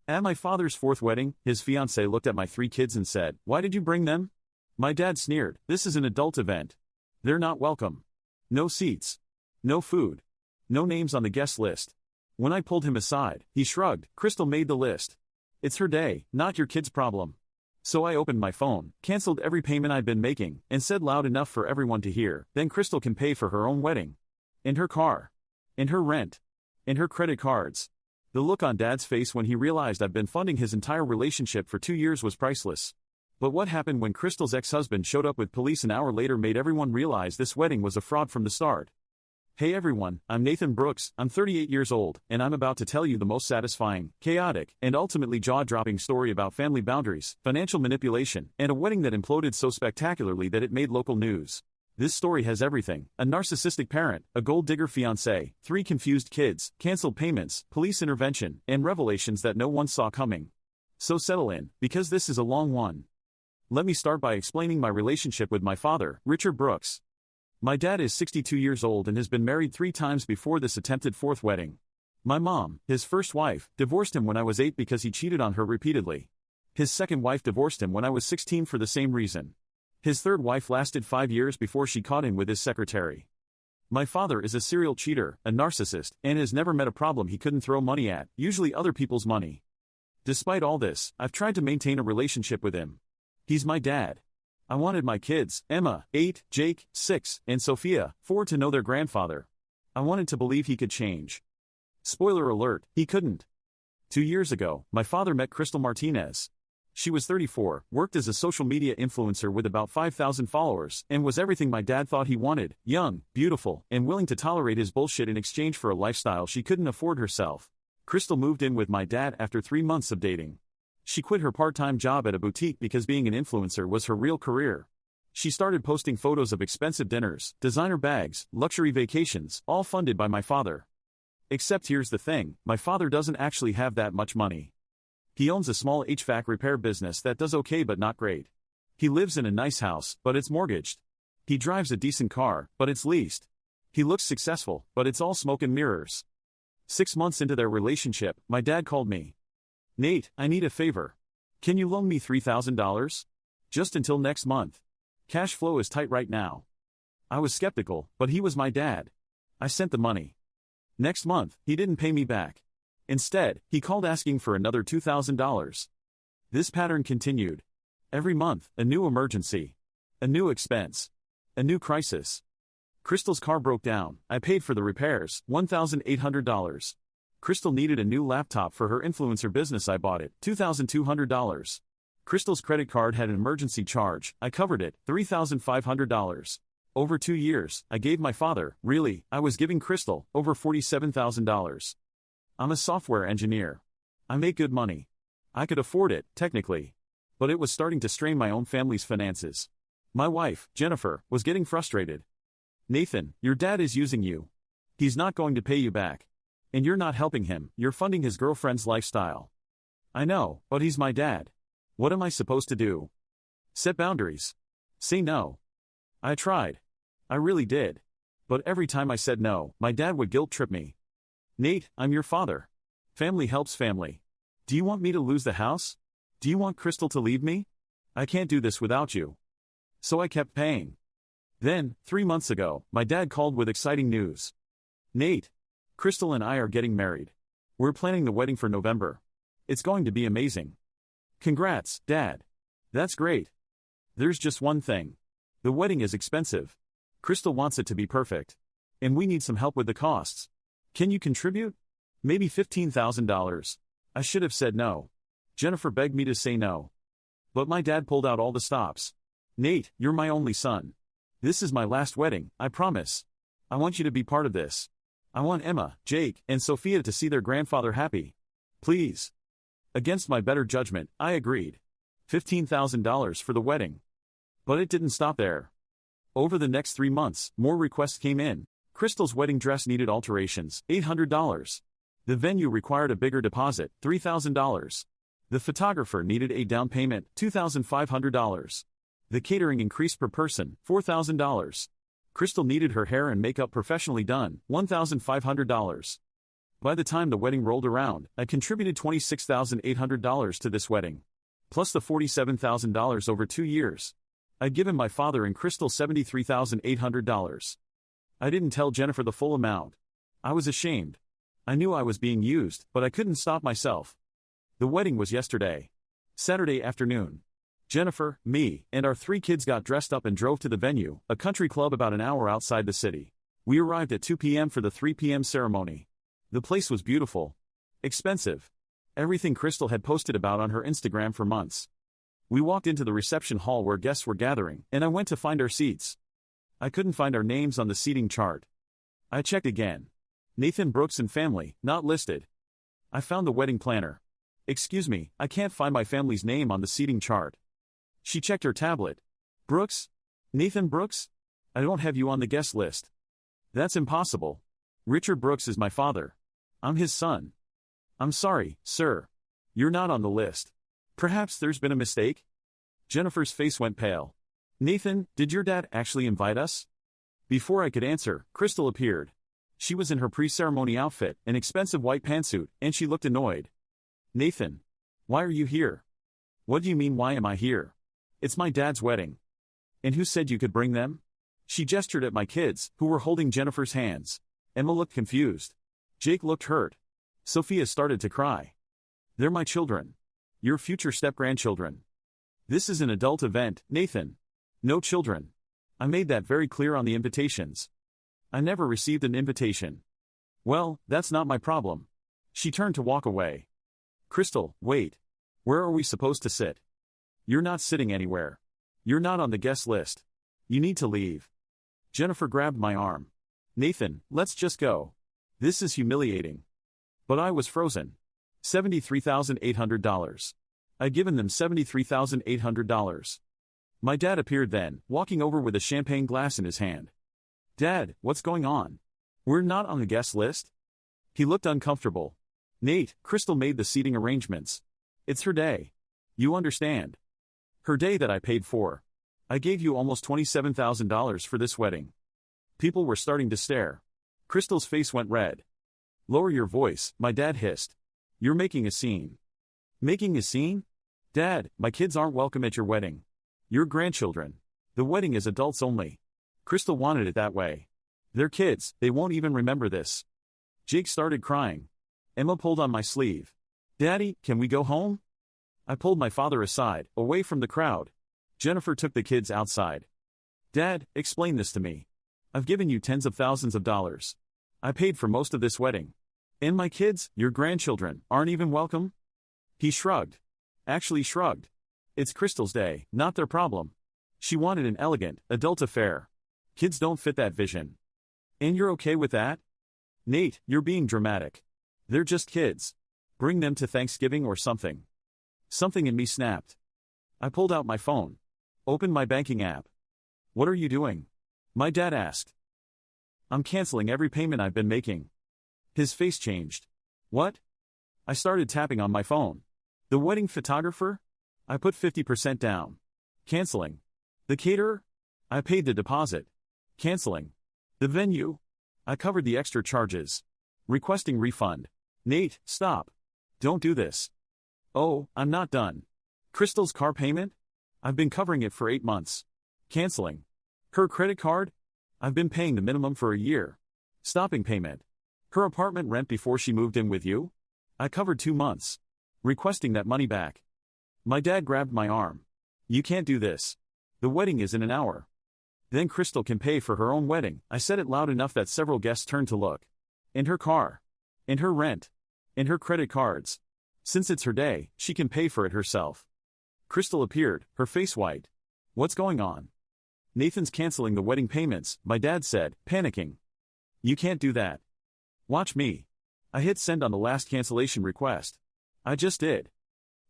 At my father's fourth wedding, his fiancée looked at my three kids and said, "Why did you bring them?" My dad sneered, "This is an adult event. They're not welcome. No seats. No food. No names on the guest list." When I pulled him aside, he shrugged. "Crystal made the list. It's her day, not your kid's problem." So I opened my phone, canceled every payment I'd been making, and said loud enough for everyone to hear, "Then Crystal can pay for her own wedding. And her car. And her rent. And her credit cards." The look on Dad's face when he realized I'd been funding his entire relationship for 2 years was priceless. But what happened when Crystal's ex-husband showed up with police an hour later made everyone realize this wedding was a fraud from the start. Hey everyone, I'm Nathan Brooks, I'm 38 years old, and I'm about to tell you the most satisfying, chaotic, and ultimately jaw-dropping story about family boundaries, financial manipulation, and a wedding that imploded so spectacularly that it made local news. This story has everything: a narcissistic parent, a gold-digger fiancé, 3 confused kids, canceled payments, police intervention, and revelations that no one saw coming. So settle in, because this is a long one. Let me start by explaining my relationship with my father, Richard Brooks. My dad is 62 years old and has been married 3 times before this attempted 4th wedding. My mom, his first wife, divorced him when I was 8 because he cheated on her repeatedly. His second wife divorced him when I was 16 for the same reason. His third wife lasted 5 years before she caught him with his secretary. My father is a serial cheater, a narcissist, and has never met a problem he couldn't throw money at, usually other people's money. Despite all this, I've tried to maintain a relationship with him. He's my dad. I wanted my kids, Emma, 8, Jake, 6, and Sophia, 4, to know their grandfather. I wanted to believe he could change. Spoiler alert, he couldn't. 2 years ago, my father met Crystal Martinez. She was 34, worked as a social media influencer with about 5,000 followers, and was everything my dad thought he wanted: young, beautiful, and willing to tolerate his bullshit in exchange for a lifestyle she couldn't afford herself. Crystal moved in with my dad after 3 months of dating. She quit her part-time job at a boutique because being an influencer was her real career. She started posting photos of expensive dinners, designer bags, luxury vacations, all funded by my father. Except here's the thing, my father doesn't actually have that much money. He owns a small HVAC repair business that does okay but not great. He lives in a nice house, but it's mortgaged. He drives a decent car, but it's leased. He looks successful, but it's all smoke and mirrors. 6 months into their relationship, my dad called me. "Nate, I need a favor. Can you loan me $3,000? Just until next month. Cash flow is tight right now." I was skeptical, but he was my dad. I sent the money. Next month, he didn't pay me back. Instead, he called asking for another $2,000. This pattern continued. Every month, a new emergency. A new expense. A new crisis. Crystal's car broke down. I paid for the repairs, $1,800. Crystal needed a new laptop for her influencer business. I bought it, $2,200. Crystal's credit card had an emergency charge. I covered it, $3,500. Over 2 years, I gave my father, I was giving Crystal, over $47,000. I'm a software engineer. I make good money. I could afford it, technically. But it was starting to strain my own family's finances. My wife, Jennifer, was getting frustrated. "Nathan, your dad is using you. He's not going to pay you back. And you're not helping him, you're funding his girlfriend's lifestyle." "I know, but he's my dad. What am I supposed to do?" "Set boundaries. Say no." I tried. I really did. But every time I said no, my dad would guilt trip me. "Nate, I'm your father. Family helps family. Do you want me to lose the house? Do you want Crystal to leave me? I can't do this without you." So I kept paying. Then, 3 months ago, my dad called with exciting news. "Nate, Crystal and I are getting married. We're planning the wedding for November. It's going to be amazing." "Congrats, Dad. That's great. There's just one thing. The wedding is expensive. Crystal wants it to be perfect. And we need some help with the costs. Can you contribute? Maybe $15,000. I should have said no. Jennifer begged me to say no. But my dad pulled out all the stops. "Nate, you're my only son. This is my last wedding, I promise. I want you to be part of this. I want Emma, Jake, and Sophia to see their grandfather happy. Please." Against my better judgment, I agreed. $15,000 for the wedding. But it didn't stop there. Over the next 3 months, more requests came in. Crystal's wedding dress needed alterations, $800. The venue required a bigger deposit, $3,000. The photographer needed a down payment, $2,500. The catering increased per person, $4,000. Crystal needed her hair and makeup professionally done, $1,500. By the time the wedding rolled around, I contributed $26,800 to this wedding, plus the $47,000 over 2 years. I'd given my father and Crystal $73,800. I didn't tell Jennifer the full amount. I was ashamed. I knew I was being used, but I couldn't stop myself. The wedding was yesterday, Saturday afternoon. Jennifer, me, and our 3 kids got dressed up and drove to the venue, a country club about an hour outside the city. We arrived at 2 p.m. for the 3 p.m. ceremony. The place was beautiful. Expensive. Everything Crystal had posted about on her Instagram for months. We walked into the reception hall where guests were gathering, and I went to find our seats. I couldn't find our names on the seating chart. I checked again. Nathan Brooks and family, not listed. I found the wedding planner. Excuse me, I can't find my family's name on the seating chart. She checked her tablet. Brooks? Nathan Brooks? I don't have you on the guest list. That's impossible. Richard Brooks is my father. I'm his son. I'm sorry, sir. You're not on the list. Perhaps there's been a mistake? Jennifer's face went pale. Nathan, did your dad actually invite us? Before I could answer, Crystal appeared. She was in her pre-ceremony outfit, an expensive white pantsuit, and she looked annoyed. Nathan, why are you here? What do you mean why am I here? It's my dad's wedding. And who said you could bring them? She gestured at my kids, who were holding Jennifer's hands. Emma looked confused. Jake looked hurt. Sophia started to cry. They're my children. Your future step-grandchildren. This is an adult event, Nathan. No children. I made that very clear on the invitations. I never received an invitation. Well, that's not my problem. She turned to walk away. Crystal, wait. Where are we supposed to sit? You're not sitting anywhere. You're not on the guest list. You need to leave. Jennifer grabbed my arm. Nathan, let's just go. This is humiliating. But I was frozen. $73,800. I'd given them $73,800. My dad appeared then, walking over with a champagne glass in his hand. Dad, what's going on? We're not on the guest list? He looked uncomfortable. Nate, Crystal made the seating arrangements. It's her day. You understand. Her day that I paid for. I gave you almost $27,000 for this wedding. People were starting to stare. Crystal's face went red. Lower your voice, my dad hissed. You're making a scene. Making a scene? Dad, my kids aren't welcome at your wedding. Your grandchildren. The wedding is adults only. Crystal wanted it that way. They're kids, they won't even remember this. Jake started crying. Emma pulled on my sleeve. Daddy, can we go home? I pulled my father aside, away from the crowd. Jennifer took the kids outside. Dad, explain this to me. I've given you tens of thousands of dollars. I paid for most of this wedding. And my kids, your grandchildren, aren't even welcome? He shrugged. Actually shrugged. It's Crystal's day, not their problem. She wanted an elegant, adult affair. Kids don't fit that vision. And you're okay with that? Nate, you're being dramatic. They're just kids. Bring them to Thanksgiving or something. Something in me snapped. I pulled out my phone. Opened my banking app. What are you doing? My dad asked. I'm canceling every payment I've been making. His face changed. What? I started tapping on my phone. The wedding photographer? I put 50% down. Canceling. The caterer? I paid the deposit. Canceling. The venue? I covered the extra charges. Requesting refund. Nate, stop. Don't do this. Oh, I'm not done. Crystal's car payment? I've been covering it for 8 months. Canceling. Her credit card? I've been paying the minimum for a year. Stopping payment. Her apartment rent before she moved in with you? I covered 2 months. Requesting that money back. My dad grabbed my arm. You can't do this. The wedding is in an hour. Then Crystal can pay for her own wedding. I said it loud enough that several guests turned to look. And her car. And her rent. And her credit cards. Since it's her day, she can pay for it herself. Crystal appeared, her face white. What's going on? Nathan's canceling the wedding payments, my dad said, panicking. You can't do that. Watch me. I hit send on the last cancellation request. I just did.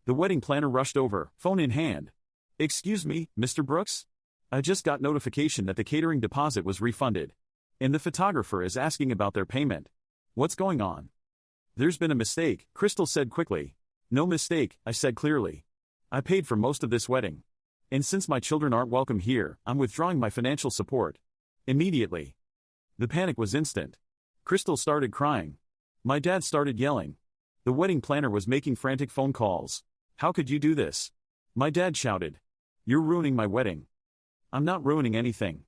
The wedding planner rushed over, phone in hand. Excuse me, Mr. Brooks? I just got notification that the catering deposit was refunded. And the photographer is asking about their payment. What's going on? There's been a mistake, Crystal said quickly. No mistake, I said clearly. I paid for most of this wedding. And since my children aren't welcome here, I'm withdrawing my financial support. Immediately. The panic was instant. Crystal started crying. My dad started yelling. The wedding planner was making frantic phone calls. How could you do this? My dad shouted. You're ruining my wedding. I'm not ruining anything.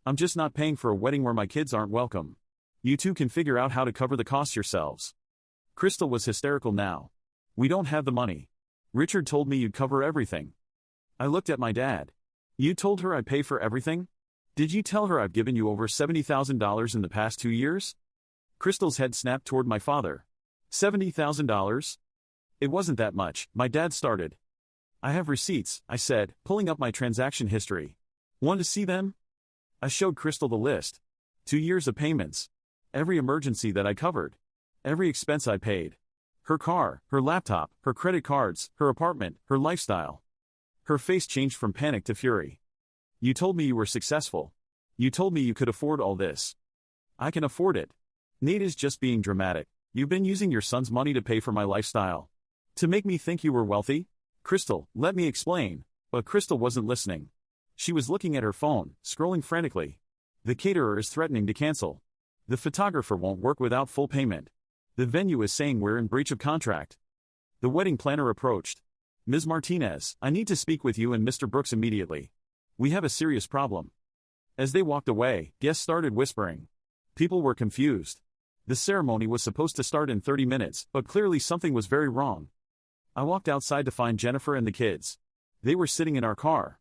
I'm just not paying for a wedding where my kids aren't welcome. You two can figure out how to cover the costs yourselves. Crystal was hysterical now. We don't have the money. Richard told me you'd cover everything. I looked at my dad. You told her I'd pay for everything? Did you tell her I've given you over $70,000 in the past 2 years? Crystal's head snapped toward my father. $70,000? It wasn't that much, my dad started. I have receipts, I said, pulling up my transaction history. Want to see them? I showed Crystal the list. 2 years of payments. Every emergency that I covered. Every expense I paid. Her car, her laptop, her credit cards, her apartment, her lifestyle. Her face changed from panic to fury. You told me you were successful. You told me you could afford all this. I can afford it. Nate is just being dramatic. You've been using your son's money to pay for my lifestyle. To make me think you were wealthy? Crystal, let me explain. But Crystal wasn't listening. She was looking at her phone, scrolling frantically. The caterer is threatening to cancel. The photographer won't work without full payment. The venue is saying we're in breach of contract. The wedding planner approached. Ms. Martinez, I need to speak with you and Mr. Brooks immediately. We have a serious problem. As they walked away, guests started whispering. People were confused. The ceremony was supposed to start in 30 minutes, but clearly something was very wrong. I walked outside to find Jennifer and the kids. They were sitting in our car.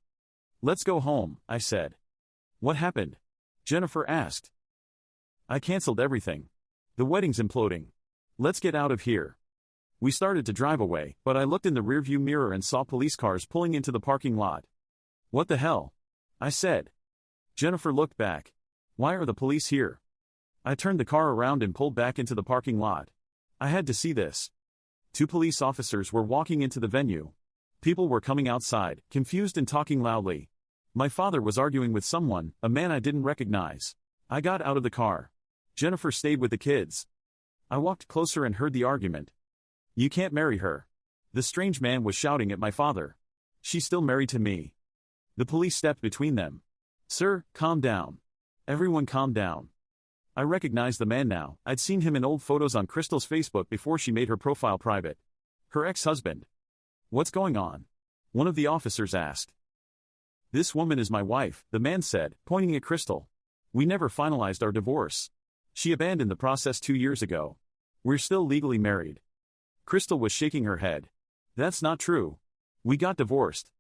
Let's go home, I said. What happened? Jennifer asked. I canceled everything. The wedding's imploding. Let's get out of here. We started to drive away, but I looked in the rearview mirror and saw police cars pulling into the parking lot. What the hell? I said. Jennifer looked back. Why are the police here? I turned the car around and pulled back into the parking lot. I had to see this. 2 police officers were walking into the venue. People were coming outside, confused and talking loudly. My father was arguing with someone, a man I didn't recognize. I got out of the car. Jennifer stayed with the kids. I walked closer and heard the argument. You can't marry her. The strange man was shouting at my father. She's still married to me. The police stepped between them. Sir, calm down. Everyone calm down. I recognized the man now. I'd seen him in old photos on Crystal's Facebook before she made her profile private. Her ex-husband. What's going on? One of the officers asked. This woman is my wife, the man said, pointing at Crystal. We never finalized our divorce. She abandoned the process 2 years ago. We're still legally married. Crystal was shaking her head. That's not true. We got divorced.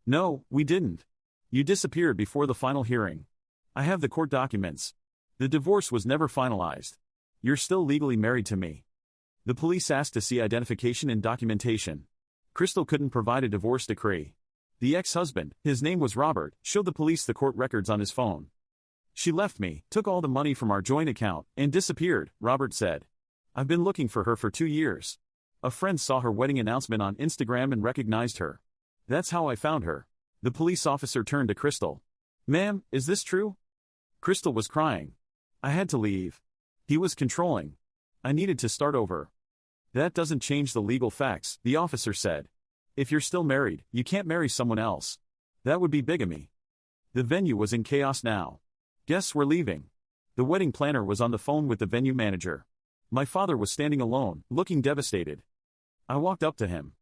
No, we didn't. You disappeared before the final hearing. I have the court documents. The divorce was never finalized. You're still legally married to me. The police asked to see identification and documentation. Crystal couldn't provide a divorce decree. The ex-husband, his name was Robert, showed the police the court records on his phone. She left me, took all the money from our joint account, and disappeared, Robert said. I've been looking for her for 2 years. A friend saw her wedding announcement on Instagram and recognized her. That's how I found her. The police officer turned to Crystal. Ma'am, is this true? Crystal was crying. I had to leave. He was controlling. I needed to start over. That doesn't change the legal facts, the officer said. If you're still married, you can't marry someone else. That would be bigamy. The venue was in chaos now. Guests were leaving. The wedding planner was on the phone with the venue manager. My father was standing alone, looking devastated. I walked up to him.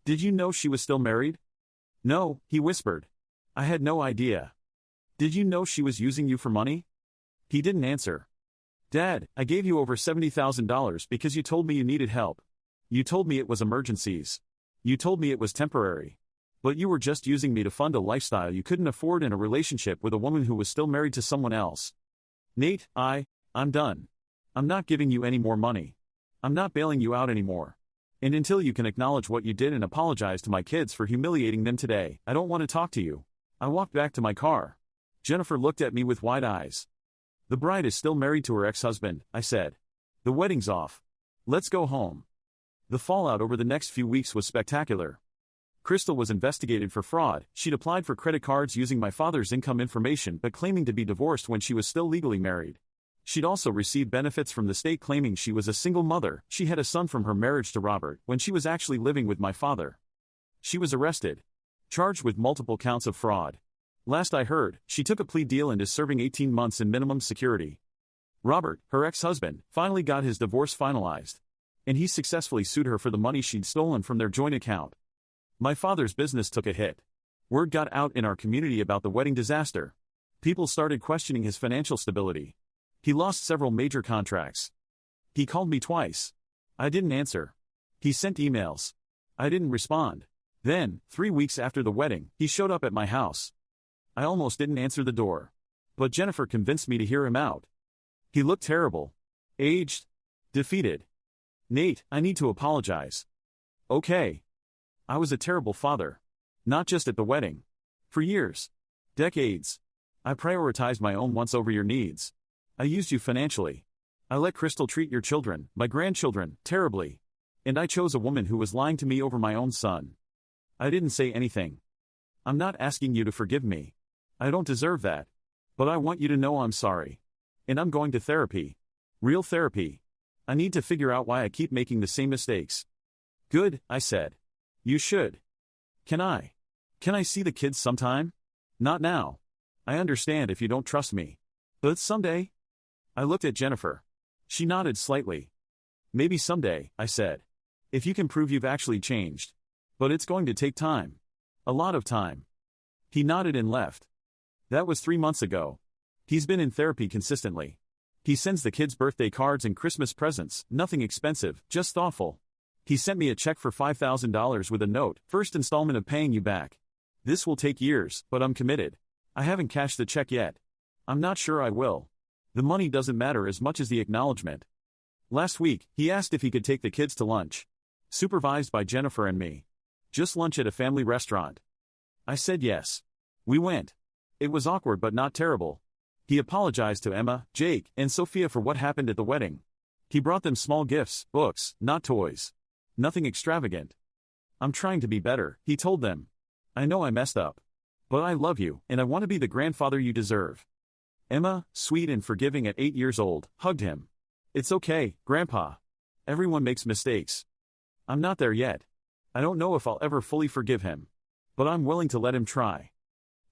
Did you know she was still married? No, he whispered. I had no idea. Did you know she was using you for money? He didn't answer. Dad, I gave you over $70,000 because you told me you needed help. You told me it was emergencies. You told me it was temporary. But you were just using me to fund a lifestyle you couldn't afford in a relationship with a woman who was still married to someone else. Nate, I'm done. I'm not giving you any more money. I'm not bailing you out anymore. And until you can acknowledge what you did and apologize to my kids for humiliating them today, I don't want to talk to you. I walked back to my car. Jennifer looked at me with wide eyes. The bride is still married to her ex-husband, I said. The wedding's off. Let's go home. The fallout over the next few weeks was spectacular. Crystal was investigated for fraud. She'd applied for credit cards using my father's income information but claiming to be divorced when she was still legally married. She'd also received benefits from the state claiming she was a single mother. She had a son from her marriage to Robert when she was actually living with my father. She was arrested. Charged with multiple counts of fraud. Last I heard, she took a plea deal and is serving 18 months in minimum security. Robert, her ex-husband, finally got his divorce finalized. And he successfully sued her for the money she'd stolen from their joint account. My father's business took a hit. Word got out in our community about the wedding disaster. People started questioning his financial stability. He lost several major contracts. He called me twice. I didn't answer. He sent emails. I didn't respond. Then, 3 weeks after the wedding, he showed up at my house. I almost didn't answer the door. But Jennifer convinced me to hear him out. He looked terrible. Aged. Defeated. Nate, I need to apologize. Okay. I was a terrible father. Not just at the wedding. For years. Decades. I prioritized my own wants over your needs. I used you financially. I let Crystal treat your children, my grandchildren, terribly. And I chose a woman who was lying to me over my own son. I didn't say anything. I'm not asking you to forgive me. I don't deserve that. But I want you to know I'm sorry. And I'm going to therapy. Real therapy. I need to figure out why I keep making the same mistakes. Good, I said. You should. Can I? Can I see the kids sometime? Not now. I understand if you don't trust me. But someday? I looked at Jennifer. She nodded slightly. Maybe someday, I said. If you can prove you've actually changed. But it's going to take time. A lot of time. He nodded and left. That was 3 months ago. He's been in therapy consistently. He sends the kids birthday cards and Christmas presents, nothing expensive, just thoughtful. He sent me a check for $5,000 with a note, first installment of paying you back. This will take years, but I'm committed. I haven't cashed the check yet. I'm not sure I will. The money doesn't matter as much as the acknowledgement. Last week, he asked if he could take the kids to lunch. Supervised by Jennifer and me. Just lunch at a family restaurant. I said yes. We went. It was awkward but not terrible. He apologized to Emma, Jake, and Sophia for what happened at the wedding. He brought them small gifts, books, not toys. Nothing extravagant. I'm trying to be better, he told them. I know I messed up. But I love you, and I want to be the grandfather you deserve. Emma, sweet and forgiving at 8 years old, hugged him. It's okay, Grandpa. Everyone makes mistakes. I'm not there yet. I don't know if I'll ever fully forgive him. But I'm willing to let him try.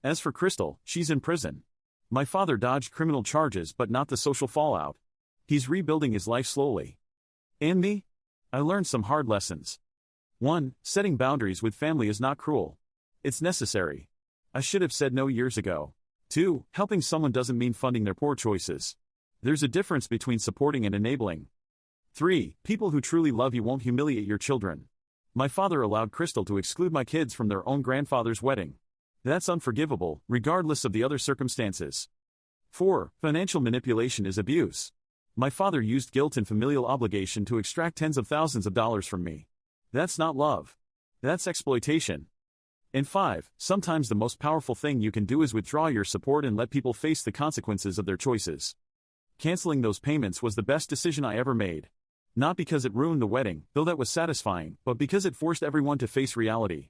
As for Crystal, she's in prison. My father dodged criminal charges but not the social fallout. He's rebuilding his life slowly. And me? I learned some hard lessons. 1. Setting boundaries with family is not cruel. It's necessary. I should have said no years ago. 2. Helping someone doesn't mean funding their poor choices. There's a difference between supporting and enabling. 3. People who truly love you won't humiliate your children. My father allowed Crystal to exclude my kids from their own grandfather's wedding. That's unforgivable, regardless of the other circumstances. 4. Financial manipulation is abuse. My father used guilt and familial obligation to extract tens of thousands of dollars from me. That's not love. That's exploitation. And 5. Sometimes the most powerful thing you can do is withdraw your support and let people face the consequences of their choices. Canceling those payments was the best decision I ever made. Not because it ruined the wedding, though that was satisfying, but because it forced everyone to face reality.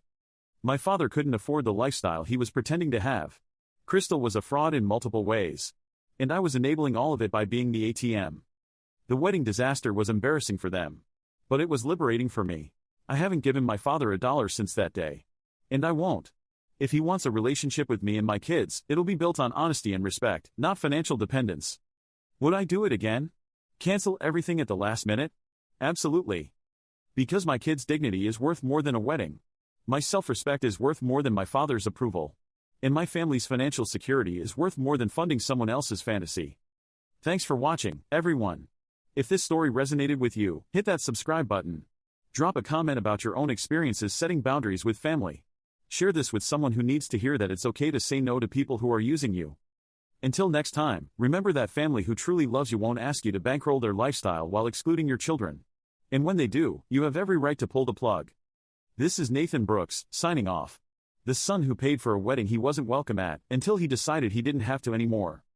My father couldn't afford the lifestyle he was pretending to have. Crystal was a fraud in multiple ways. And I was enabling all of it by being the ATM. The wedding disaster was embarrassing for them. But it was liberating for me. I haven't given my father $1 since that day. And I won't. If he wants a relationship with me and my kids, it'll be built on honesty and respect, not financial dependence. Would I do it again? Cancel everything at the last minute? Absolutely. Because my kids' dignity is worth more than a wedding. My self-respect is worth more than my father's approval. And my family's financial security is worth more than funding someone else's fantasy. Thanks for watching, everyone. If this story resonated with you, hit that subscribe button. Drop a comment about your own experiences setting boundaries with family. Share this with someone who needs to hear that it's okay to say no to people who are using you. Until next time, remember that family who truly loves you won't ask you to bankroll their lifestyle while excluding your children. And when they do, you have every right to pull the plug. This is Nathan Brooks, signing off. The son who paid for a wedding he wasn't welcome at, until he decided he didn't have to anymore.